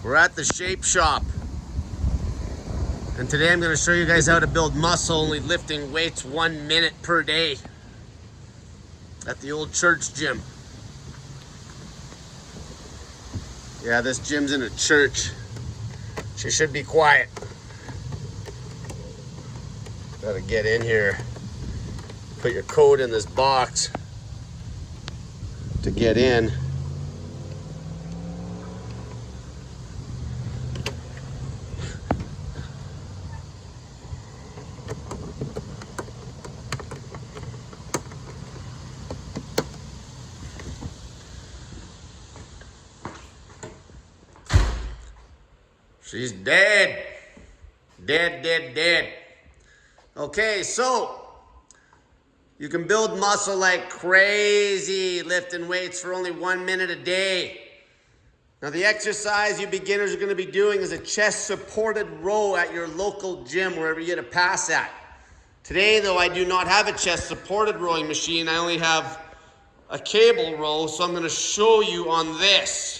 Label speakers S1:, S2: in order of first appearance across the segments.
S1: We're at the Shape Shop, and today I'm going to show you guys how to build muscle only lifting weights 1 minute per day at the old church gym. Yeah, this gym's in a church. She should be quiet. Gotta get in here. Put your code in this box to get in. She's dead. Dead. Okay, so you can build muscle like crazy, lifting weights for only 1 minute a day. Now the exercise you beginners are gonna be doing is a chest supported row at your local gym, wherever you get a pass at. Today though, I do not have a chest supported rowing machine. I only have a cable row, so I'm gonna show you on this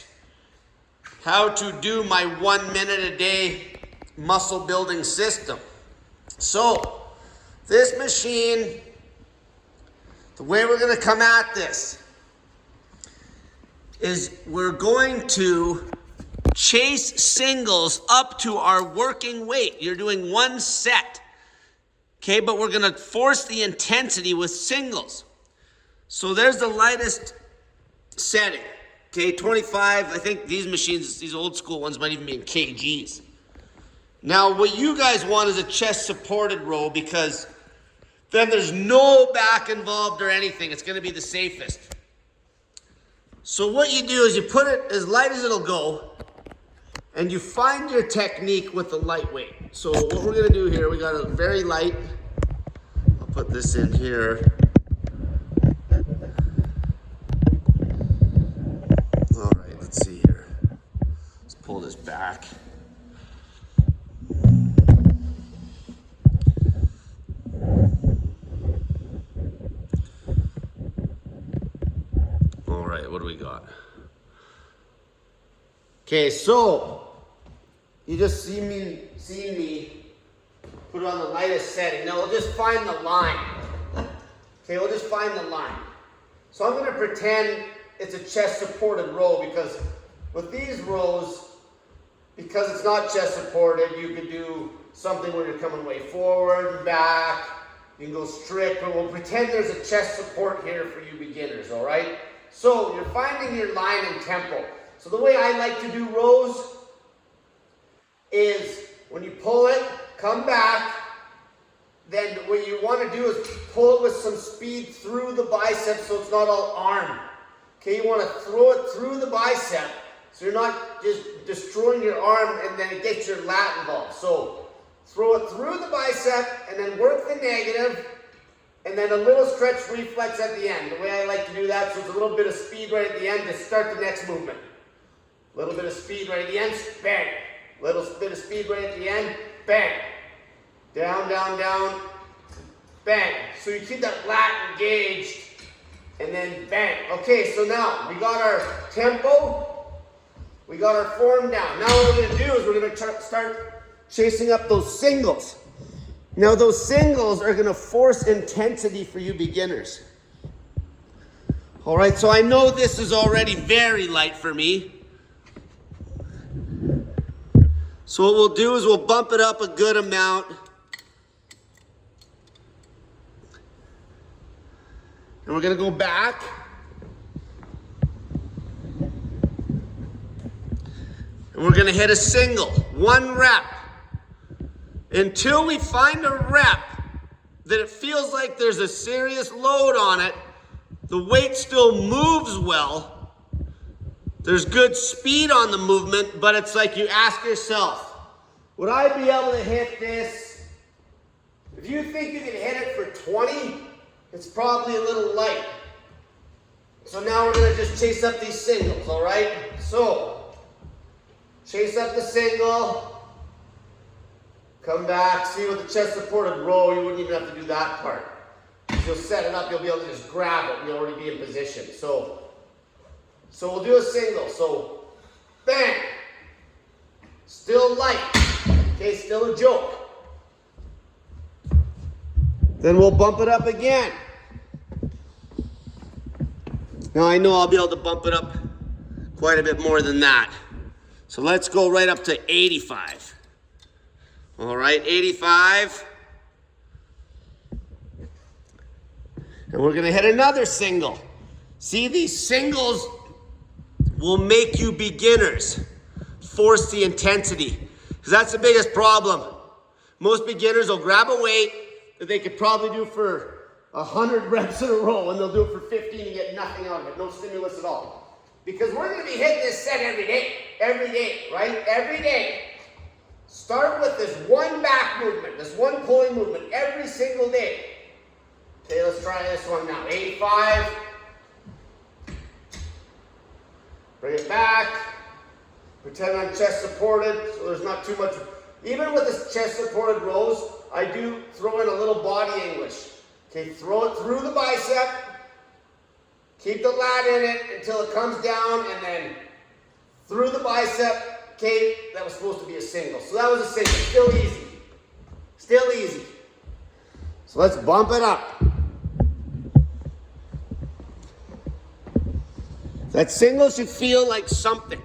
S1: how to do my 1 minute a day muscle building system. So, this machine, the way we're gonna come at this is we're going to chase singles up to our working weight. You're doing one set, okay? But we're gonna force the intensity with singles. So there's the lightest setting. Okay, 25, I think these machines, these old school ones might even be in kgs. Now, what you guys want is a chest supported row, because then there's no back involved or anything. It's gonna be the safest. So what you do is you put it as light as it'll go, and you find your technique with the lightweight. So what we're gonna do here, we got a very light, I'll put this in here. Pull this back. All right, what do we got? Okay, so you just see me put it on the lightest setting. Now we'll just find the line. Okay, we'll just find the line. So I'm gonna pretend it's a chest supported row, because with these rows, because it's not chest supported, you could do something where you're coming way forward and back. You can go strict, but we'll pretend there's a chest support here for you beginners, all right? So you're finding your line and tempo. So the way I like to do rows is when you pull it, come back, then what you want to do is pull it with some speed through the bicep so it's not all arm. Okay, you want to throw it through the bicep, so you're not just destroying your arm and then it gets your lat involved. So throw it through the bicep and then work the negative, and then a little stretch reflex at the end. The way I like to do that, so it's a little bit of speed right at the end to start the next movement. A little bit of speed right at the end, bang. A little bit of speed right at the end, bang. Down, bang. So you keep that lat engaged, and then bang. Okay, so now we got our tempo. We got our form down. Now what we're going to do is we're going to start chasing up those singles. Now those singles are going to force intensity for you beginners. All right, so I know this is already very light for me. So what we'll do is we'll bump it up a good amount. And we're going to go back. And we're gonna hit a single, 1 rep. Until we find a rep that it feels like there's a serious load on it, the weight still moves well, there's good speed on the movement, but it's like you ask yourself, would I be able to hit this? If you think you can hit it for 20, it's probably a little light. So now we're gonna just chase up these singles, all right? So, chase up the single, come back, see with the chest supported row, you wouldn't even have to do that part. You'll set it up, you'll be able to just grab it and you'll already be in position. So we'll do a single. So, bang, Still light. Okay, still a joke. Then we'll bump it up again. Now I know I'll be able to bump it up quite a bit more than that. So let's go right up to 85. All right, 85. And we're gonna hit another single. See, these singles will make you beginners. Force the intensity, because that's the biggest problem. Most beginners will grab a weight that they could probably do for 100 reps in a row, and they'll do it for 15 and get nothing out of it, no stimulus at all. Because we're gonna be hitting this set every day, right? Every day. Start with this one back movement, this one pulling movement every single day. Okay, let's try this one now. 85. Bring it back. Pretend I'm chest supported, so there's not too much. Even with this chest supported rows, I do throw in a little body English. Okay, throw it through the bicep. Keep the lat in it until it comes down, and then through the bicep. Okay, that was supposed to be a single. So that was a single. Still easy. Still easy. So let's bump it up. That single should feel like something.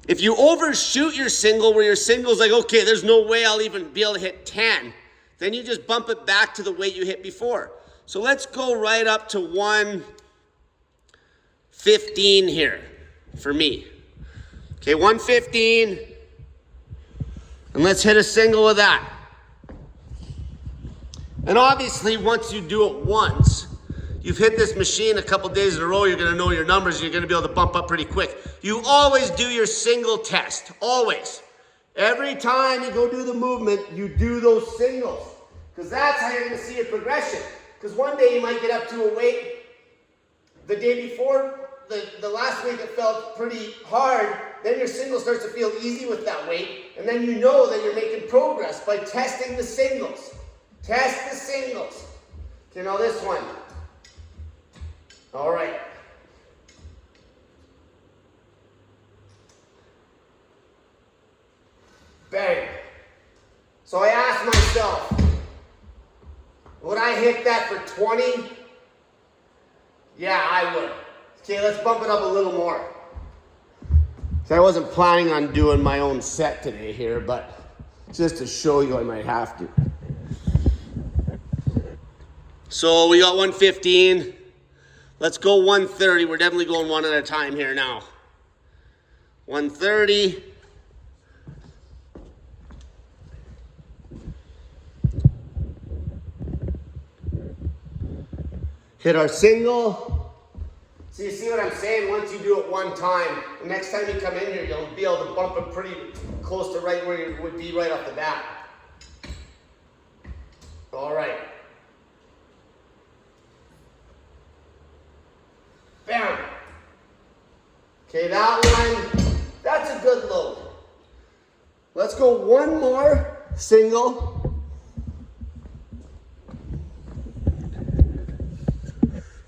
S1: If you overshoot your single, where your single's like, okay, there's no way I'll even be able to hit 10, then you just bump it back to the weight you hit before. So let's go right up to 115 here for me. Okay, 115. And let's hit a single with that. And obviously, once you do it once, you've hit this machine a couple days in a row, you're gonna know your numbers, and you're gonna be able to bump up pretty quick. You always do your single test, always. Every time you go do the movement, you do those singles. Because that's how you're gonna see your progression. Because one day you might get up to a weight, the day before, the last week it felt pretty hard, then your single starts to feel easy with that weight, and then you know that you're making progress by testing the singles. Test the singles. Okay, now this one. All right. Bang. So I asked myself, would I hit that for 20? Yeah, I would. Okay, let's bump it up a little more. So I wasn't planning on doing my own set today here, but just to show you I might have to. So we got 115. Let's go 130. We're definitely going one at a time here now. 130. Hit our single. So you see what I'm saying? Once you do it one time, the next time you come in here, you'll be able to bump it pretty close to right where you would be right off the bat. All right. Bam. Okay, that one, that's a good load. Let's go one more single.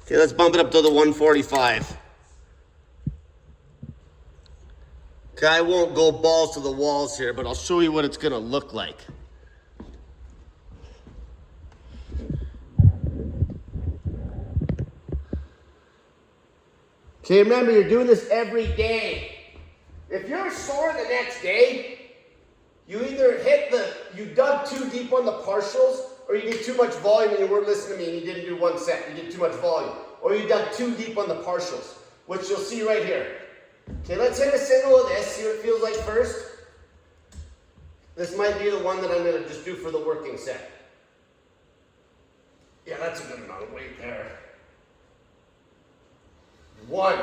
S1: Okay, let's bump it up to the 145. Okay, I won't go balls to the walls here, but I'll show you what it's gonna look like. Okay, remember, you're doing this every day. If you're sore the next day, you either you dug too deep on the partials, or you did too much volume and you weren't listening to me and you didn't do one set. You did too much volume. Or you dug too deep on the partials, which you'll see right here. Okay, let's hit a single of this, see what it feels like first. This might be the one that I'm gonna just do for the working set. Yeah, that's a good amount of weight there. One.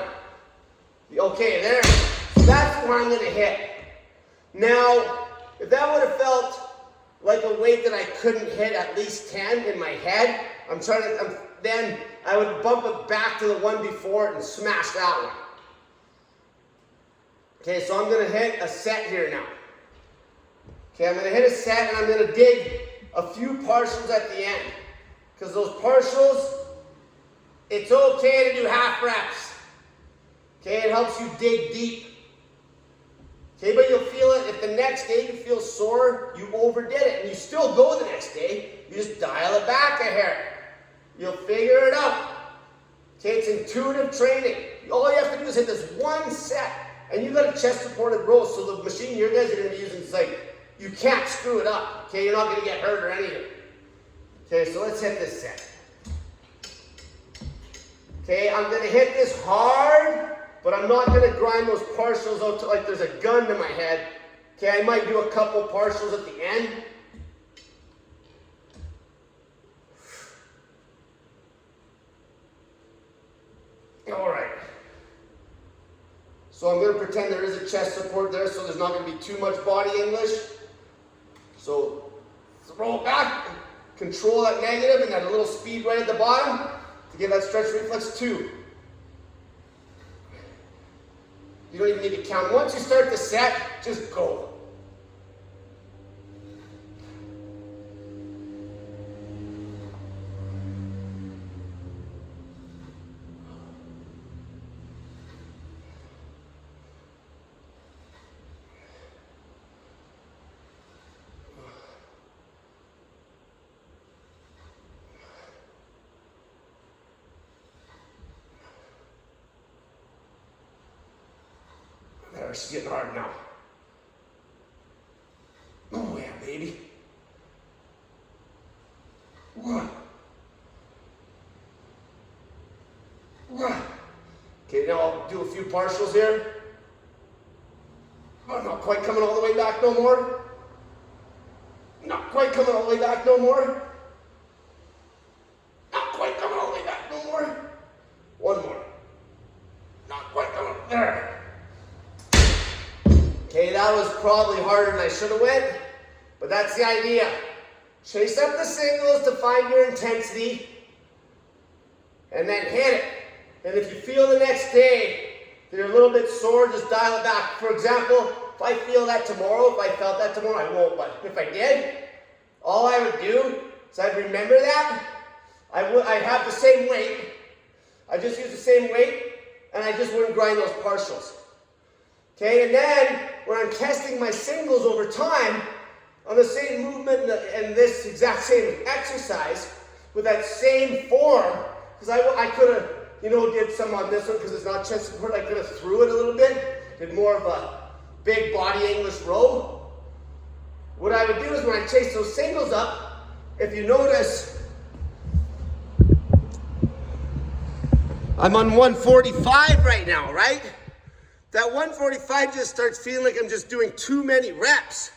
S1: Okay, there. So that's where I'm gonna hit. Now, if that would have felt like a weight that I couldn't hit at least 10 in my head, then I would bump it back to the one before it and smash that one. Okay, so I'm gonna hit a set here now. Okay, I'm gonna hit a set and I'm gonna dig a few partials at the end. Because those partials, it's okay to do half reps. Okay, it helps you dig deep. Okay, but you'll feel it if the next day you feel sore, you overdid it, and you still go the next day, you just dial it back a hair. You'll figure it out. Okay, it's intuitive training. All you have to do is hit this one set, and you got a chest supported row, so the machine you guys are going to be using is like, you can't screw it up. Okay, you're not going to get hurt or anything. Okay, so let's hit this set. Okay, I'm going to hit this hard, but I'm not going to grind those partials out to like there's a gun to my head. Okay, I might do a couple partials at the end. All right. So I'm going to pretend there is a chest support there, so there's not going to be too much body English. So throw it back, control that negative, and then a little speed right at the bottom to give that stretch reflex 2. You don't even need to count. Once you start the set, just go. There, she's getting hard now. Oh yeah, baby. One. One. Okay, now I'll do a few partials here. I'm not quite coming all the way back no more. Not quite coming all the way back no more. Not quite coming all the way back no more. One more. Not quite coming. There. Okay, that was probably harder than I should have went, but that's the idea. Chase up the singles to find your intensity, and then hit it. And if you feel the next day that you're a little bit sore, just dial it back. For example, if I feel that tomorrow, if I felt that tomorrow, I won't, but if I did, all I would do is I'd remember that. I'd have the same weight. I just use the same weight, and I just wouldn't grind those partials. Okay, and then when I'm testing my singles over time on the same movement and this exact same exercise with that same form, because I could have, did some on this one because it's not chest support. I could have threw it a little bit, did more of a big body English row. What I would do is when I chase those singles up, if you notice, I'm on 145 right now, right? That 145 just starts feeling like I'm just doing too many reps.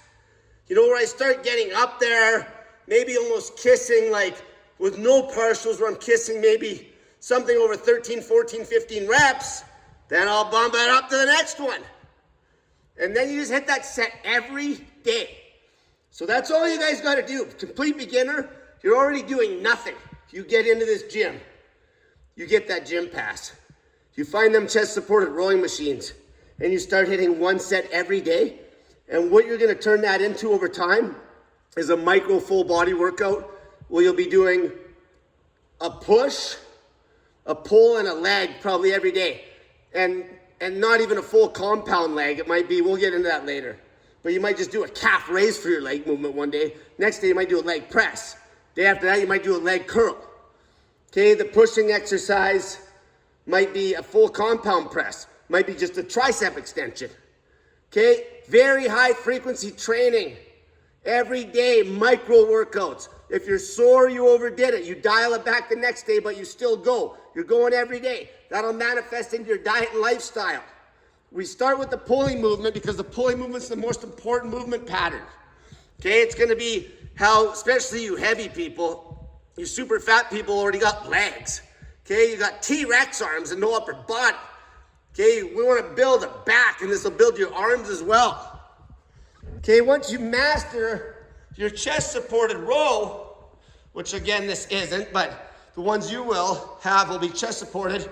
S1: Where I start getting up there, maybe almost kissing, like with no partials, where I'm kissing maybe something over 13, 14, 15 reps, then I'll bump it up to the next one. And then you just hit that set every day. So that's all you guys got to do. Complete beginner, you're already doing nothing. You get into this gym, you get that gym pass. You find them chest supported rowing machines, and you start hitting one set every day. And what you're going to turn that into over time is a micro full body workout where you'll be doing a push, a pull, and a leg probably every day. And not even a full compound leg. It might be, we'll get into that later. But you might just do a calf raise for your leg movement one day. Next day you might do a leg press. Day after that you might do a leg curl. Okay, the pushing exercise might be a full compound press. Might be just a tricep extension. Okay, very high frequency training. Every day, micro workouts. If you're sore, you overdid it. You dial it back the next day, but you still go. You're going every day. That'll manifest into your diet and lifestyle. We start with the pulling movement because the pulling movement's the most important movement pattern. Okay, it's gonna be how, especially you heavy people, you super fat people already got legs. Okay, you got T-Rex arms and no upper body. Okay, we want to build a back, and this will build your arms as well. Okay, once you master your chest supported row, which again this isn't, but the ones you will have will be chest supported,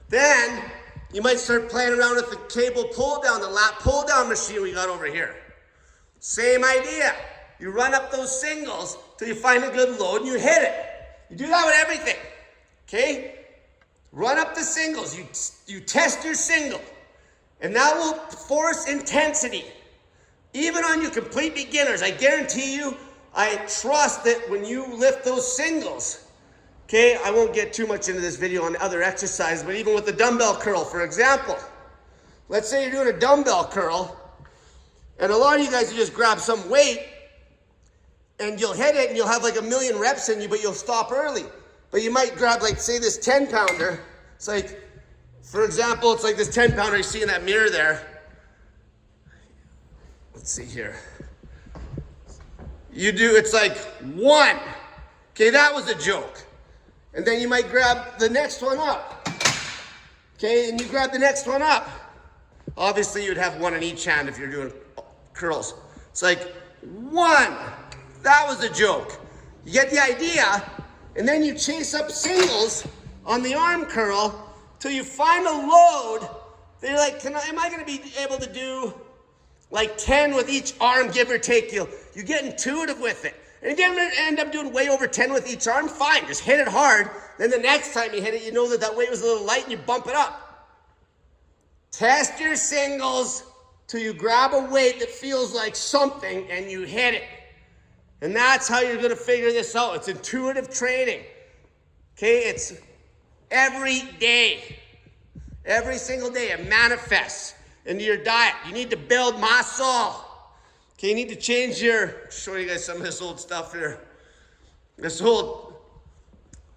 S1: then you might start playing around with the cable pull down, the lat pull down machine we got over here. Same idea. You run up those singles till you find a good load and you hit it. You do that with everything. Okay? Run up the singles, you test your single, and that will force intensity. even on you complete beginners, I guarantee you, I trust that when you lift those singles, okay, I won't get too much into this video on other exercises, but even with the dumbbell curl, for example, let's say you're doing a dumbbell curl, and a lot of you guys will just grab some weight, and you'll hit it, and you'll have like 1,000,000 reps in you, but you'll stop early. But you might grab, like, say this 10-pounder. It's like, for example, it's like this 10-pounder you see in that mirror there. Let's see here. It's like 1. Okay, that was a joke. And then you might grab the next one up. Okay, and you grab the next one up. Obviously, you'd have 1 in each hand if you're doing curls. It's like 1. That was a joke. You get the idea, and then you chase up singles on the arm curl till you find a load that you're like, am I gonna be able to do like 10 with each arm, give or take? You get intuitive with it. And if you ever end up doing way over 10 with each arm, fine, just hit it hard. Then the next time you hit it, you know that weight was a little light and you bump it up. Test your singles till you grab a weight that feels like something and you hit it. And that's how you're gonna figure this out. It's intuitive training. Okay, it's every day. Every single day it manifests into your diet. You need to build muscle. Okay, you need to change show you guys some of this old stuff here.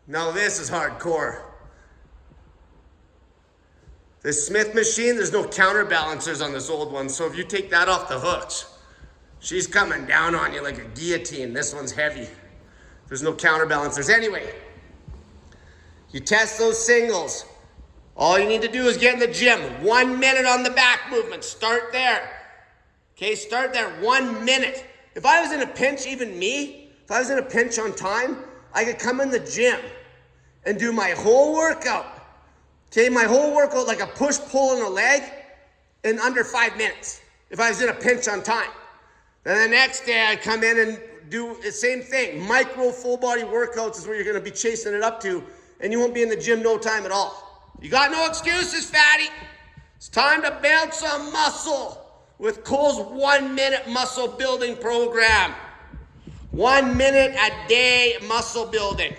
S1: Now this is hardcore. This Smith machine, there's no counterbalancers on this old one. So if you take that off the hooks, she's coming down on you like a guillotine. This one's heavy. There's no counterbalancers. Anyway, you test those singles. All you need to do is get in the gym. 1 minute on the back movement. Start there. Okay, start there. 1 minute. If I was in a pinch, even me, if I was in a pinch on time, I could come in the gym and do my whole workout. Okay, my whole workout, like a push-pull in a leg, in under 5 minutes. If I was in a pinch on time. Then the next day I'd come in and do the same thing. Micro full body workouts is where you're gonna be chasing it up to, and you won't be in the gym no time at all. You got no excuses, fatty. It's time to build some muscle with Cole's 1 minute muscle building program. 1 minute a day muscle building.